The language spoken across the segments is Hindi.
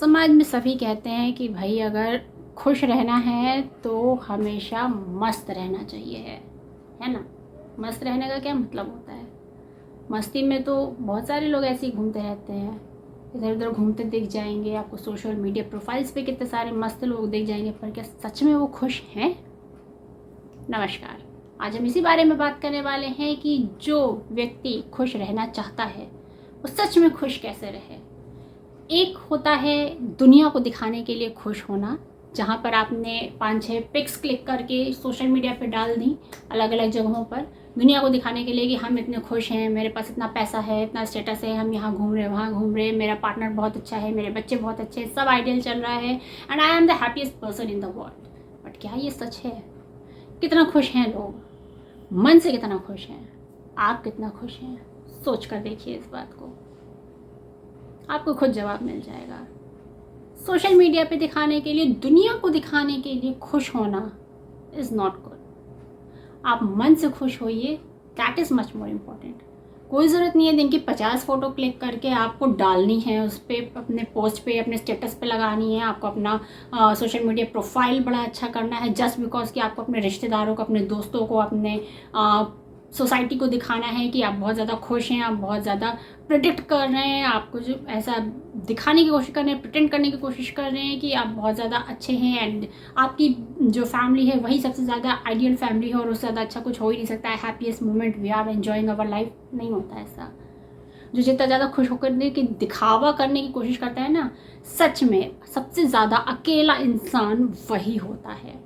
समाज में सभी कहते हैं कि भाई अगर खुश रहना है तो हमेशा मस्त रहना चाहिए है ना। मस्त रहने का क्या मतलब होता है? मस्ती में तो बहुत सारे लोग ऐसे ही घूमते रहते हैं, इधर उधर घूमते दिख जाएंगे आपको सोशल मीडिया प्रोफाइल्स पे, कितने सारे मस्त लोग दिख जाएंगे, पर क्या सच में वो खुश हैं? नमस्कार, आज हम इसी बारे में बात करने वाले हैं कि जो व्यक्ति खुश रहना चाहता है वो सच में खुश कैसे रहे। एक होता है दुनिया को दिखाने के लिए खुश होना, जहाँ पर आपने 5-6 पिक्स क्लिक करके सोशल मीडिया पे डाल दी अलग अलग जगहों पर, दुनिया को दिखाने के लिए कि हम इतने खुश हैं, मेरे पास इतना पैसा है, इतना स्टेटस है, हम यहाँ घूम रहे हैं, वहाँ घूम रहे हैं, मेरा पार्टनर बहुत अच्छा है, मेरे बच्चे बहुत अच्छे हैं, सब आइडियल चल रहा है and I am the happiest person in the world. But क्या ये सच है? कितना खुश हैं लोग? मन से कितना खुश हैं? आप कितना खुश हैं? सोच कर देखिए इस बात को, आपको खुद जवाब मिल जाएगा। सोशल मीडिया पे दिखाने के लिए, दुनिया को दिखाने के लिए खुश होना इज़ नॉट गुड। आप मन से खुश होइए, that is much more important. कोई ज़रूरत नहीं है दिन की 50 फ़ोटो क्लिक करके आपको डालनी है, उस पर अपने पोस्ट पे, अपने स्टेटस पे लगानी है, आपको अपना सोशल मीडिया प्रोफाइल बड़ा अच्छा करना है जस्ट बिकॉज कि आपको अपने रिश्तेदारों को, अपने दोस्तों को, अपने सोसाइटी को दिखाना है कि आप बहुत ज़्यादा खुश हैं, आप बहुत ज़्यादा प्रिडिक्ट कर रहे हैं, आपको जो ऐसा दिखाने की कोशिश कर रहे हैं, प्रिटेंड करने की कोशिश कर रहे हैं कि आप बहुत ज़्यादा अच्छे हैं एंड आपकी जो फैमिली है वही सबसे ज़्यादा आइडियल फैमिली है और उससे ज़्यादा अच्छा कुछ हो ही नहीं सकता है। Happiest moment, we are enjoying our life, नहीं होता ऐसा। जो जितना ज़्यादा खुश होकर के दिखावा करने की कोशिश करता है ना, सच में सबसे ज़्यादा अकेला इंसान वही होता है।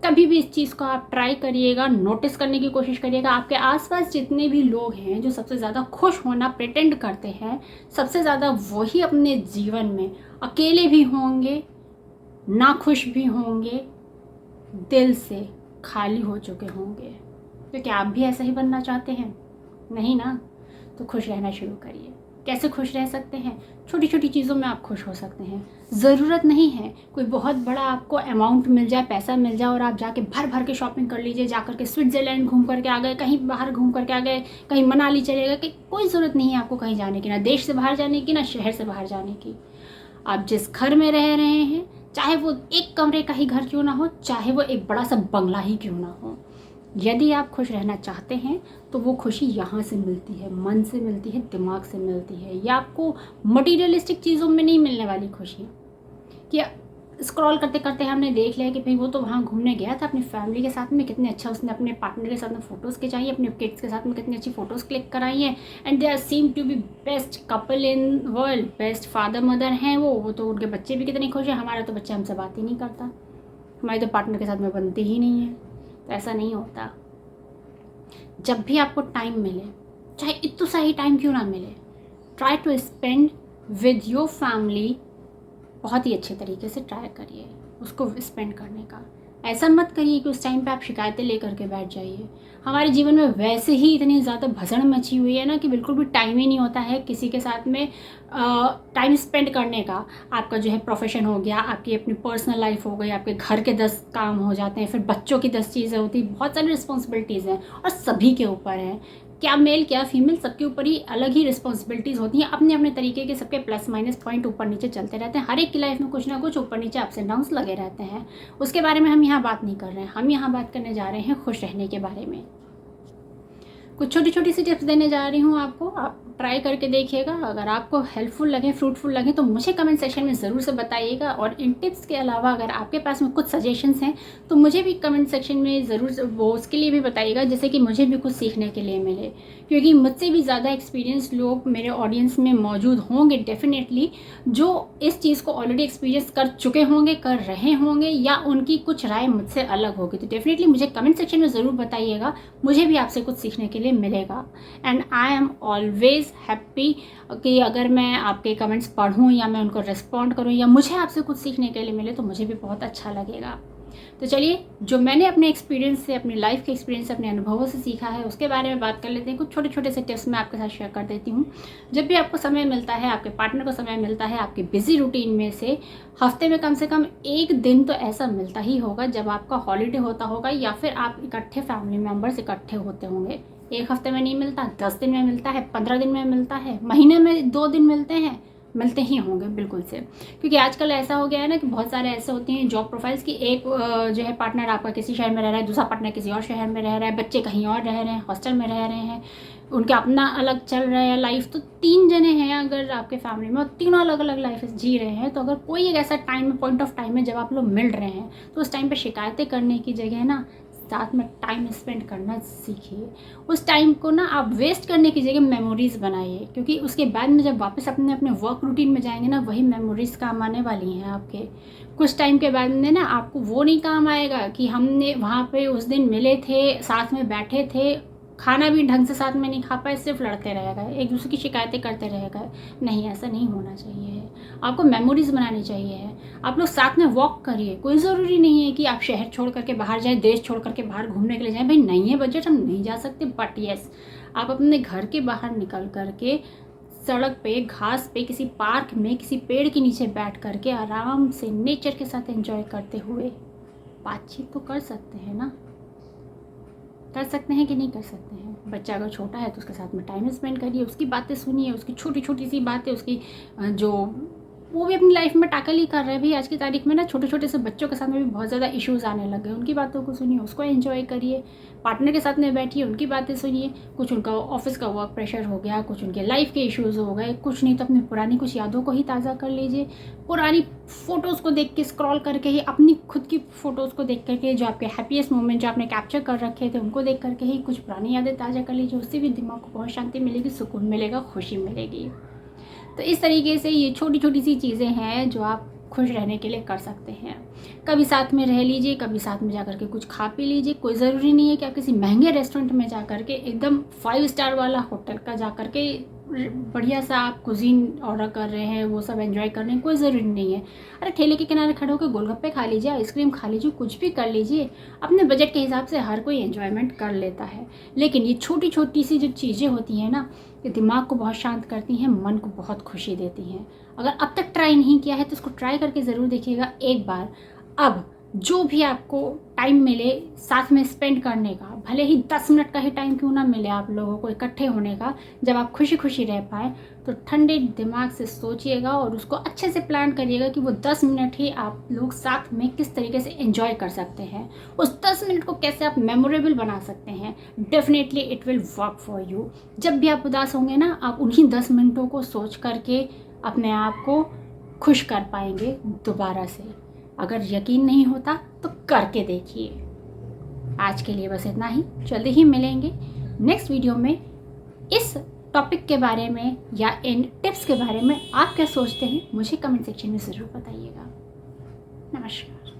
कभी भी इस चीज़ को आप ट्राई करिएगा, नोटिस करने की कोशिश करिएगा, आपके आसपास जितने भी लोग हैं जो सबसे ज़्यादा खुश होना प्रिटेंड करते हैं, सबसे ज़्यादा वही अपने जीवन में अकेले भी होंगे, नाखुश भी होंगे, दिल से खाली हो चुके होंगे। तो क्या आप भी ऐसा ही बनना चाहते हैं? नहीं ना? तो खुश रहना शुरू करिए। कैसे खुश रह सकते हैं? छोटी छोटी चीज़ों में आप खुश हो सकते हैं। ज़रूरत नहीं है कोई बहुत बड़ा आपको अमाउंट मिल जाए, पैसा मिल जाए और आप जाके भर भर के शॉपिंग कर लीजिए, जाकर के स्विट्ज़रलैंड घूम करके आ गए, कहीं बाहर घूम करके आ गए, कहीं मनाली चले गए, कि कोई ज़रूरत नहीं है आपको कहीं जाने की, ना देश से बाहर जाने की, ना शहर से बाहर जाने की। आप जिस घर में रह रहे हैं, चाहे वो एक कमरे का ही घर क्यों ना हो, चाहे वो एक बड़ा सा बंगला ही क्यों ना हो, यदि आप खुश रहना चाहते हैं तो वो खुशी यहाँ से मिलती है, मन से मिलती है, दिमाग से मिलती है। या आपको मटीरियलिस्टिक चीज़ों में नहीं मिलने वाली खुशी कि स्क्रॉल करते करते हमने देख लिया कि भाई वो तो वहाँ घूमने गया था अपनी फैमिली के साथ में, कितने अच्छा उसने अपने पार्टनर के साथ में फ़ोटोज़ खिंचाई, अपने किड्स के साथ में कितनी अच्छी फ़ोटोज़ क्लिक कराई हैं and they are seem to be best couple in world, best father mother हैं वो तो उनके बच्चे भी कितने खुश हैं। हमारा तो बच्चा हमसे बात ही नहीं करता, हमारे तो पार्टनर के साथ में बनती ही नहीं है। तो ऐसा नहीं होता। जब भी आपको टाइम मिले, चाहे इतना सा ही टाइम क्यों ना मिले, try to spend with your family. बहुत ही अच्छे तरीके से ट्राई करिए उसको स्पेंड करने का। ऐसा मत करिए कि उस टाइम पे आप शिकायतें लेकर के बैठ जाइए। हमारे जीवन में वैसे ही इतनी ज़्यादा भसड़ मची हुई है ना कि बिल्कुल भी टाइम ही नहीं होता है किसी के साथ में टाइम स्पेंड करने का। आपका जो है प्रोफेशन हो गया, आपकी अपनी पर्सनल लाइफ हो गई, आपके घर के 10 काम हो जाते हैं, फिर बच्चों की 10 चीज़ें होती, बहुत सारी रिस्पॉन्सिबिलिटीज़ हैं और सभी के ऊपर हैं, क्या मेल क्या फीमेल, सबके ऊपर ही अलग ही रिस्पॉन्सिबिलिटीज़ होती हैं अपने अपने तरीके के। सबके प्लस माइनस पॉइंट ऊपर नीचे चलते रहते हैं, हर एक की लाइफ में कुछ ना कुछ ऊपर नीचे अप्स एंड डाउन्स लगे रहते हैं। उसके बारे में हम यहाँ बात नहीं कर रहे हैं, हम यहाँ बात करने जा रहे हैं खुश रहने के बारे में। कुछ छोटी छोटी सी टिप्स देने जा रही हूँ आपको, आप ट्राई करके देखिएगा। अगर आपको हेल्पफुल लगे, फ्रूटफुल लगे तो मुझे कमेंट सेक्शन में ज़रूर से बताइएगा। और इन टिप्स के अलावा अगर आपके पास में कुछ सजेशंस हैं तो मुझे भी कमेंट सेक्शन में ज़रूर वो उसके लिए भी बताइएगा, जिससे कि मुझे भी कुछ सीखने के लिए मिले। क्योंकि मुझसे भी ज़्यादा एक्सपीरियंस लोग मेरे ऑडियंस में मौजूद होंगे डेफिनेटली, जो इस चीज़ को ऑलरेडी एक्सपीरियंस कर चुके होंगे, कर रहे होंगे, या उनकी कुछ राय मुझसे अलग होगी। तो डेफिनेटली मुझे कमेंट सेक्शन में ज़रूर बताइएगा, मुझे भी आपसे कुछ सीखने के लिए मिलेगा। And I am always happy कि अगर मैं आपके कमेंट्स पढ़ूँ या मैं उनको रिस्पॉन्ड करूँ या मुझे आपसे कुछ सीखने के लिए मिले तो मुझे भी बहुत अच्छा लगेगा। तो चलिए, जो मैंने अपने एक्सपीरियंस से, अपनी लाइफ के एक्सपीरियंस से, अपने अनुभवों से सीखा है उसके बारे में बात कर लेते हैं। कुछ छोटे छोटे से टिप्स मैं आपके साथ शेयर कर देती हूँ। जब भी आपको समय मिलता है, आपके पार्टनर को समय मिलता है, आपके बिजी रूटीन में से हफ्ते में कम से कम एक दिन तो ऐसा मिलता ही होगा जब आपका हॉलीडे होता होगा या फिर आप इकट्ठे फैमिली मेम्बर्स इकट्ठे होते होंगे। एक हफ्ते में नहीं मिलता, 10 दिन में मिलता है, 15 दिन में मिलता है, महीने में 2 दिन मिलते हैं, मिलते ही होंगे बिल्कुल से, क्योंकि आजकल ऐसा हो गया है ना कि बहुत सारे ऐसे होते हैं जॉब प्रोफाइल्स की, एक जो है पार्टनर आपका किसी शहर में रह रहा है, दूसरा पार्टनर किसी और शहर में रह रहा है, बच्चे कहीं और रह रहे हैं, हॉस्टल में रह रहे हैं, उनका अपना अलग चल रहा है लाइफ। तो 3 जने हैं अगर आपके फैमिली में और तीनों अलग अलग लाइफ जी रहे हैं, तो अगर कोई एक ऐसा टाइम, पॉइंट ऑफ टाइम है जब आप लोग मिल रहे हैं, तो उस टाइम पर शिकायतें करने की जगह ना साथ में टाइम स्पेंड करना सीखिए। उस टाइम को ना आप वेस्ट करने की जगह मेमोरीज़ बनाइए, क्योंकि उसके बाद में जब वापस अपने अपने वर्क रूटीन में जाएंगे ना, वही मेमोरीज़ काम आने वाली हैं आपके। कुछ टाइम के बाद में ना आपको वो नहीं काम आएगा कि हमने वहाँ पे उस दिन मिले थे, साथ में बैठे थे, खाना भी ढंग से साथ में नहीं खा पाए, सिर्फ लड़ते रह गए, एक दूसरे की शिकायतें करते रह गए। नहीं, ऐसा नहीं होना चाहिए। आपको मेमोरीज़ बनानी चाहिए। आप लोग साथ में वॉक करिए। कोई ज़रूरी नहीं है कि आप शहर छोड़ करके बाहर जाएं, देश छोड़ करके बाहर घूमने के लिए जाएं। भाई नहीं है बजट, हम नहीं जा सकते, बट येस आप अपने घर के बाहर निकल करके सड़क पे, घास पे, किसी पार्क में, किसी पेड़ के नीचे बैठ करके आराम से नेचर के साथ एंजॉय करते हुए बातचीत तो कर सकते हैं ना। कर सकते हैं कि नहीं कर सकते हैं? बच्चा अगर छोटा है तो उसके साथ में टाइम स्पेंड करिए, उसकी बातें सुनिए, उसकी छोटी छोटी सी बातें, उसकी जो वो भी अपनी लाइफ में टैकल ही कर रहे हैं। भाई आज की तारीख में ना छोटे छोटे से बच्चों के साथ में भी बहुत ज़्यादा इश्यूज़ आने लग गए। उनकी बातों को सुनिए, उसको एंजॉय करिए, पार्टनर के साथ में बैठिए, उनकी बातें सुनिए। कुछ उनका ऑफिस का वर्क प्रेशर हो गया, कुछ उनके लाइफ के इश्यूज़ हो गए, कुछ नहीं तो अपनी पुरानी कुछ यादों को ही ताज़ा कर लीजिए। पुरानी फ़ोटोज़ को देख के, स्क्रॉल करके ही, अपनी खुद की फ़ोटोज़ को देख करके, जो आपके हैप्पीएस्ट मोमेंट जो आपने कैप्चर कर रखे थे उनको देख करके ही कुछ पुरानी यादें ताज़ा कर लीजिए। उससे भी दिमाग को बहुत शांति मिलेगी, सुकून मिलेगा, खुशी मिलेगी। तो इस तरीके से ये छोटी छोटी सी चीज़ें हैं जो आप खुश रहने के लिए कर सकते हैं। कभी साथ में रह लीजिए, कभी साथ में जा कर के कुछ खा पी लीजिए। कोई ज़रूरी नहीं है कि आप किसी महंगे रेस्टोरेंट में जा कर के, एकदम 5 स्टार वाला होटल का जा कर के बढ़िया सा आप कुजीन ऑर्डर कर रहे हैं, वो सब एंजॉय कर रहे हैं, कोई ज़रूरी नहीं है। अरे ठेले के किनारे खड़े होकर गोलगप्पे खा लीजिए, आइसक्रीम खा लीजिए, कुछ भी कर लीजिए। अपने बजट के हिसाब से हर कोई एंजॉयमेंट कर लेता है। लेकिन ये छोटी छोटी सी जो चीज़ें होती हैं ना, ये दिमाग को बहुत शांत करती हैं, मन को बहुत खुशी देती हैं। अगर अब तक ट्राई नहीं किया है तो इसको ट्राई करके ज़रूर देखिएगा एक बार। अब जो भी आपको टाइम मिले साथ में स्पेंड करने का, भले ही 10 मिनट का ही टाइम क्यों ना मिले आप लोगों को इकट्ठे होने का, जब आप खुशी खुशी रह पाए, तो ठंडे दिमाग से सोचिएगा और उसको अच्छे से प्लान करिएगा कि वो 10 मिनट ही आप लोग साथ में किस तरीके से एंजॉय कर सकते हैं। उस 10 मिनट को कैसे आप मेमोरेबल बना सकते हैं। Definitely it will work for you. जब भी आप उदास होंगे ना, आप उन्हीं 10 मिनटों को सोच करके अपने आप को खुश कर पाएंगे दोबारा से। अगर यकीन नहीं होता तो करके देखिए। आज के लिए बस इतना ही। जल्दी ही मिलेंगे नेक्स्ट वीडियो में। इस टॉपिक के बारे में या इन टिप्स के बारे में आप क्या सोचते हैं, मुझे कमेंट सेक्शन में ज़रूर बताइएगा। नमस्कार।